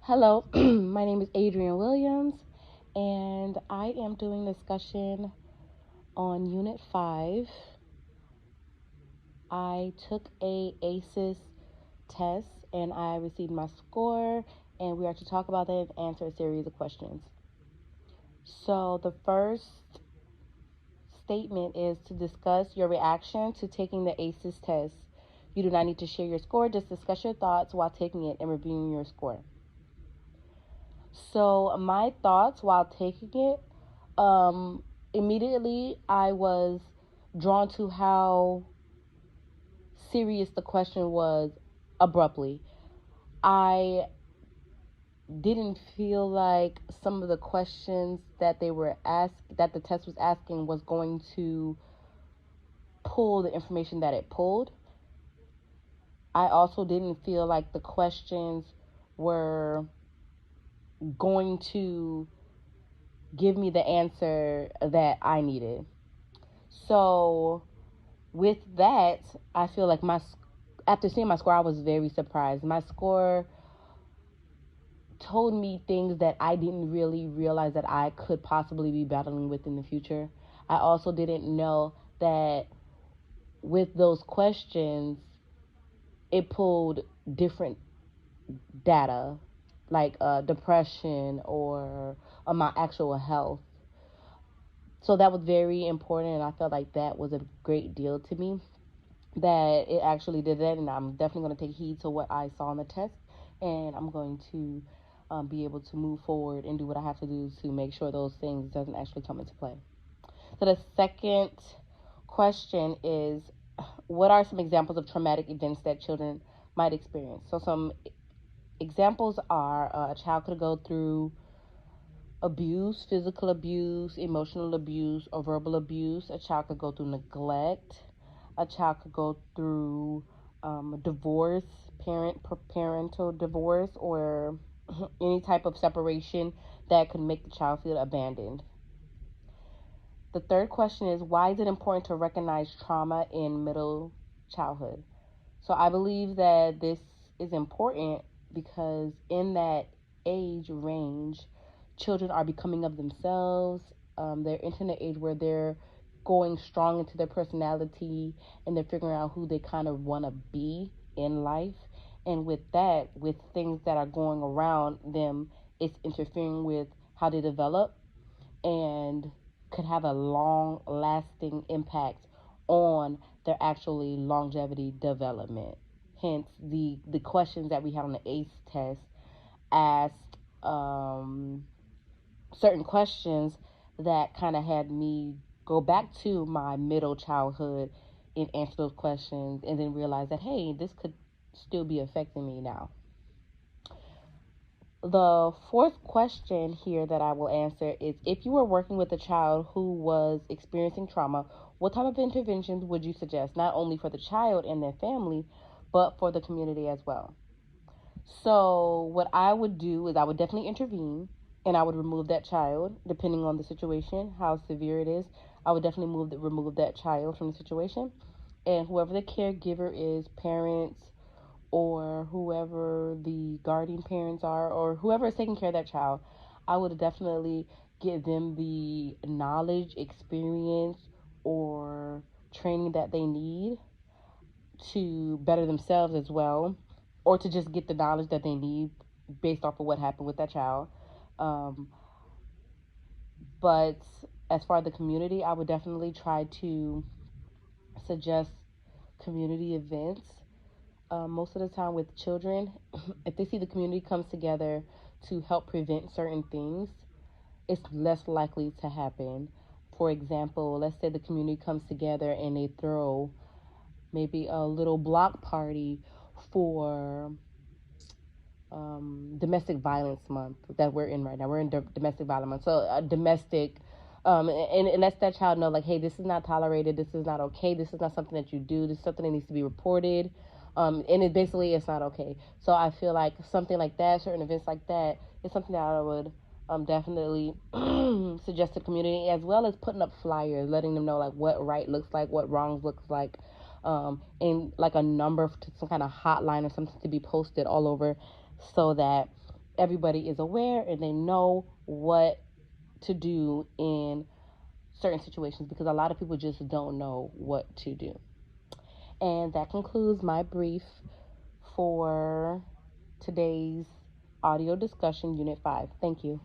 Hello, my name is Adrian Williams, and I am doing discussion on Unit 5. I took a ACEs test and I received my score, and we are to talk about that and answer a series of questions. So, the first statement is to discuss your reaction to taking the ACEs test. You do not need to share your score, just discuss your thoughts while taking it and reviewing your score. So my thoughts while taking it, immediately I was drawn to how serious the question was abruptly. I didn't feel like some of the questions that that the test was asking was going to pull the information that it pulled. I also didn't feel like the questions were going to give me the answer that I needed. So with that, I feel like after seeing my score, I was very surprised. My score told me things that I didn't really realize that I could possibly be battling with in the future. I also didn't know that with those questions, it pulled different data, like depression or my actual health. So that was very important, and I felt like that was a great deal to me, that it actually did that, and I'm definitely going to take heed to what I saw on the test, and I'm going to be able to move forward and do what I have to do to make sure those things doesn't actually come into play. So the second question is, what are some examples of traumatic events that children might experience? So some examples are a child could go through abuse, physical abuse, emotional abuse, or verbal abuse. A child could go through neglect. A child could go through divorce, parental divorce, or any type of separation that could make the child feel abandoned. The third question is, why is it important to recognize trauma in middle childhood? So I believe that this is important because in that age range, children are becoming of themselves. They're into the age where they're going strong into their personality and they're figuring out who they kind of want to be in life. And with that, with things that are going around them, it's interfering with how they develop and could have a long lasting impact on their actually longevity development. Hence, the questions that we had on the ACE test asked certain questions that kind of had me go back to my middle childhood and answer those questions, and then realize that, hey, this could still be affecting me now. The fourth question here that I will answer is, if you were working with a child who was experiencing trauma, what type of interventions would you suggest, not only for the child and their family, but for the community as well? So, what I would do is I would definitely intervene and I would remove that child, depending on the situation, how severe it is. I would definitely remove that child from the situation. And whoever the caregiver is, parents, or whoever the guardian parents are, or whoever is taking care of that child, I would definitely give them the knowledge, experience, or training that they need to better themselves as well, or to just get the knowledge that they need based off of what happened with that child. Um, but as far as the community, I would definitely try to suggest community events. Most of the time with children, if they see the community comes together to help prevent certain things, it's less likely to happen. For example, let's say the community comes together and they throw maybe a little block party for domestic violence month that we're in right now. We're in domestic violence month. So domestic, and lets that child know, like, hey, this is not tolerated. This is not okay. This is not something that you do. This is something that needs to be reported. And it basically, it's not okay. So I feel like something like that, certain events like that, is something that I would definitely suggest to the community, as well as putting up flyers, letting them know like what right looks like, what wrongs looks like, and like a number to some kind of hotline or something to be posted all over, so that everybody is aware and they know what to do in certain situations, because a lot of people just don't know what to do. And that concludes my brief for today's audio discussion, Unit 5. Thank you.